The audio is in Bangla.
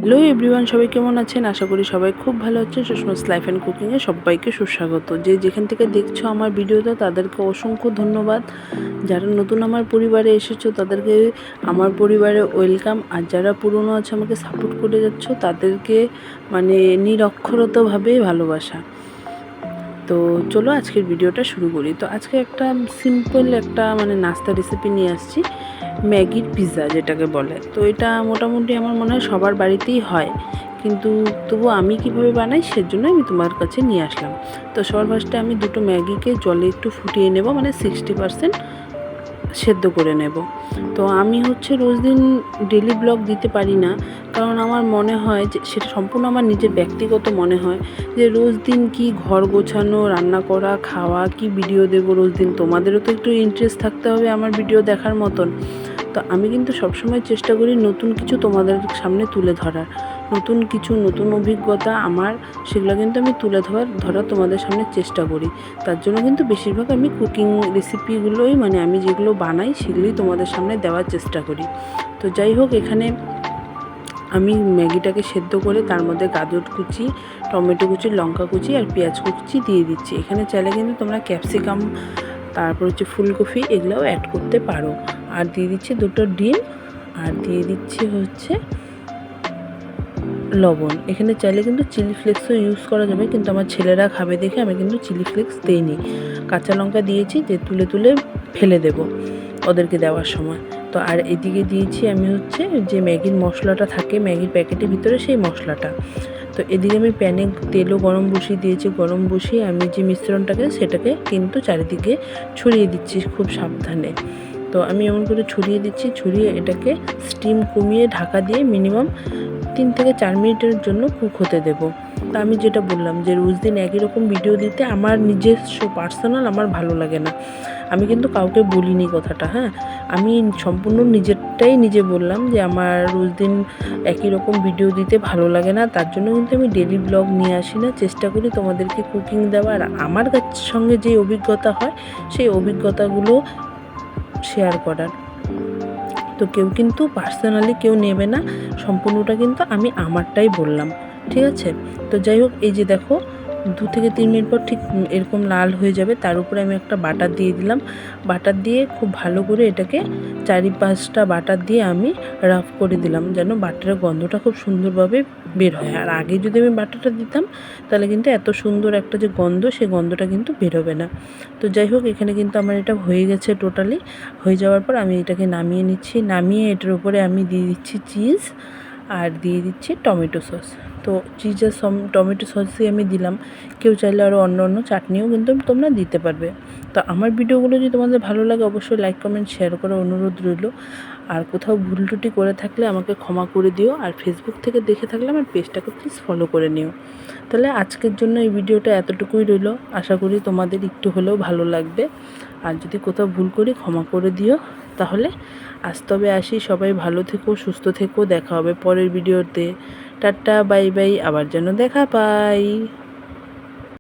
হ্যালো এভরিওয়ান, সবাই কেমন আছেন? আশা করি সবাই খুব ভালো আছেন। সুষমাস লাইফ অ্যান্ড কুকিংয়ে সবাইকে সুস্বাগত। যে যেখান থেকে দেখছো আমার ভিডিওটা তাদেরকে অসংখ্য ধন্যবাদ। যারা নতুন আমার পরিবারে এসেছো তাদেরকে আমার পরিবারে ওয়েলকাম। আর যারা পুরনো আছে আমাকে সাপোর্ট করে যাচ্ছ তাদেরকে নিরক্ষরতভাবে ভালোবাসা। তো চলো আজকের ভিডিওটা শুরু করি। তো আজকে একটা সিম্পল নাস্তা রেসিপি নিয়ে আসছি, ম্যাগির পিৎজা যেটাকে বলে। তো এটা মোটামুটি আমার মনে হয় সবার বাড়িতেই হয়, কিন্তু তবু আমি কিভাবে বানাই সেজন্য আমি তোমার কাছে নিয়ে আসলাম। তো সবার ফার্স্টে আমি দুটো ম্যাগিকে জলে একটু ফুটিয়ে নেব, 60% সেদ্ধ করে নেব। তো আমি রোজ দিন ডেলি ব্লগ দিতে পারি না, কারণ আমার মনে হয় যে সেটা সম্পূর্ণ আমার নিজের ব্যক্তিগত মনে হয় যে রোজ দিন কি ঘর গোছানো, রান্না করা, খাওয়া, কি ভিডিও দেবো রোজ দিন। তোমাদেরও তো একটু ইন্টারেস্ট থাকতে হবে আমার ভিডিও দেখার মতন। তো আমি কিন্তু সবসময় চেষ্টা করি নতুন কিছু তোমাদের সামনে তুলে ধরার, নতুন অভিজ্ঞতা আমার, সেগুলো কিন্তু আমি তুলে ধরার তোমাদের সামনে চেষ্টা করি। তার জন্য কিন্তু বেশিরভাগ আমি কুকিং রেসিপিগুলোই আমি যেগুলো বানাই সেগুলোই তোমাদের সামনে দেওয়ার চেষ্টা করি। তো যাই হোক, এখানে আমি ম্যাগিটাকে সেদ্ধ করে তার মধ্যে গাজর কুচি, টমেটো কুচি, লঙ্কা কুচি আর পেঁয়াজ কুচি দিয়ে দিচ্ছি। এখানে চাইলে কিন্তু তোমরা ক্যাপসিকাম, তারপর ফুলকপি এগুলোও অ্যাড করতে পারো। আর দিয়ে দিচ্ছি দুটো ডিম, আর দিয়ে দিচ্ছি লবণ। এখানে চাইলে কিন্তু চিলি ফ্লেক্সও ইউজ করা যাবে, কিন্তু আমার ছেলেরা খাবে দেখে আমি কিন্তু চিলি ফ্লেক্স দিইনি। কাঁচা লঙ্কা দিয়েছি যে তুলে তুলে ফেলে দেব ওদেরকে দেওয়ার সময়। তো আর এদিকে দিয়েছি আমি যে ম্যাগির মশলাটা থাকে ম্যাগির প্যাকেটের ভিতরে, সেই মশলাটা। তো এদিকে আমি প্যানে তেলও গরম বসিয়ে দিয়েছি। গরম বসিয়ে আমি যে মিশ্রণটাকে সেটাকে কিন্তু চারিদিকে ছড়িয়ে দিচ্ছি খুব সাবধানে। তো আমি এমন করে ছড়িয়ে দিচ্ছি, ছড়িয়ে এটাকে স্টিম কমিয়ে ঢাকা দিয়ে মিনিমাম 3 থেকে 4 মিনিটের জন্য কুক হতে দেব। তা আমি যেটা বললাম যে রোজ দিন একই রকম ভিডিও দিতে আমার নিজস্ব পার্সোনাল আমার ভালো লাগে না। আমি কিন্তু কাউকে বলিনি কথাটা, হ্যাঁ, আমি সম্পূর্ণ নিজেরটাই নিজে বললাম যে আমার রোজ দিন একই রকম ভিডিও দিতে ভালো লাগে না। তার জন্য কিন্তু আমি ডেলি ব্লগ নিয়ে আসি না, চেষ্টা করি তোমাদেরকে কুকিং দেওয়ার। আমার সঙ্গে যে অভিজ্ঞতা হয় সেই অভিজ্ঞতাগুলো শেয়ার করার। তো কেউ কিন্তু পার্সোনালি কেউ নেবে না, সম্পূর্ণটা কিন্তু আমি আমারটাই বললাম, ঠিক আছে? তো যাই হোক, এই যে দেখো 2 থেকে 3 মিনিট পর ঠিক এরকম লাল হয়ে যাবে। তার উপরে আমি একটা বাটার দিয়ে দিলাম। বাটার দিয়ে খুব ভালো করে এটাকে 4-5টা বাটার দিয়ে আমি রাফ করে দিলাম, যেন বাটারের গন্ধটা খুব সুন্দরভাবে বের হয়। আর আগে যদি আমি বাটারটা দিতাম তাহলে কিন্তু এত সুন্দর একটা যে গন্ধ, সেই গন্ধটা কিন্তু বেরোবে না। তো যাই হোক, এখানে কিন্তু আমার এটা হয়ে গেছে। টোটালি হয়ে যাওয়ার পর আমি এটাকে নামিয়ে নিচ্ছি। নামিয়ে এটার উপরে আমি দিয়ে দিচ্ছি চিজ, আর দিয়ে দিচ্ছি টমেটো সস। তো চিজ আর টমেটো সসই আমি দিলাম। কেউ চাইলে আরও অন্য চাটনিও কিন্তু তোমরা দিতে পারবে। তো আমার ভিডিওগুলো যদি তোমাদের ভালো লাগে অবশ্যই লাইক, কমেন্ট, শেয়ার করার অনুরোধ রইল। আর কোথাও ভুল ত্রুটি করে থাকলে আমাকে ক্ষমা করে দিও। আর ফেসবুক থেকে দেখে থাকলে আমার পেজটাকে প্লিজ ফলো করে নিও। তাহলে আজকের জন্য এই ভিডিওটা এতটুকুই রইল। আশা করি তোমাদের একটু হলেও ভালো লাগবে। আর যদি কোথাও ভুল করি ক্ষমা করে দিও। তাহলে আজ তবে আসি, সবাই ভালো থেকো, সুস্থ থেকো। দেখা হবে পরের ভিডিওতে। টাটা, বাই বাই, আবার যেন দেখা পাই।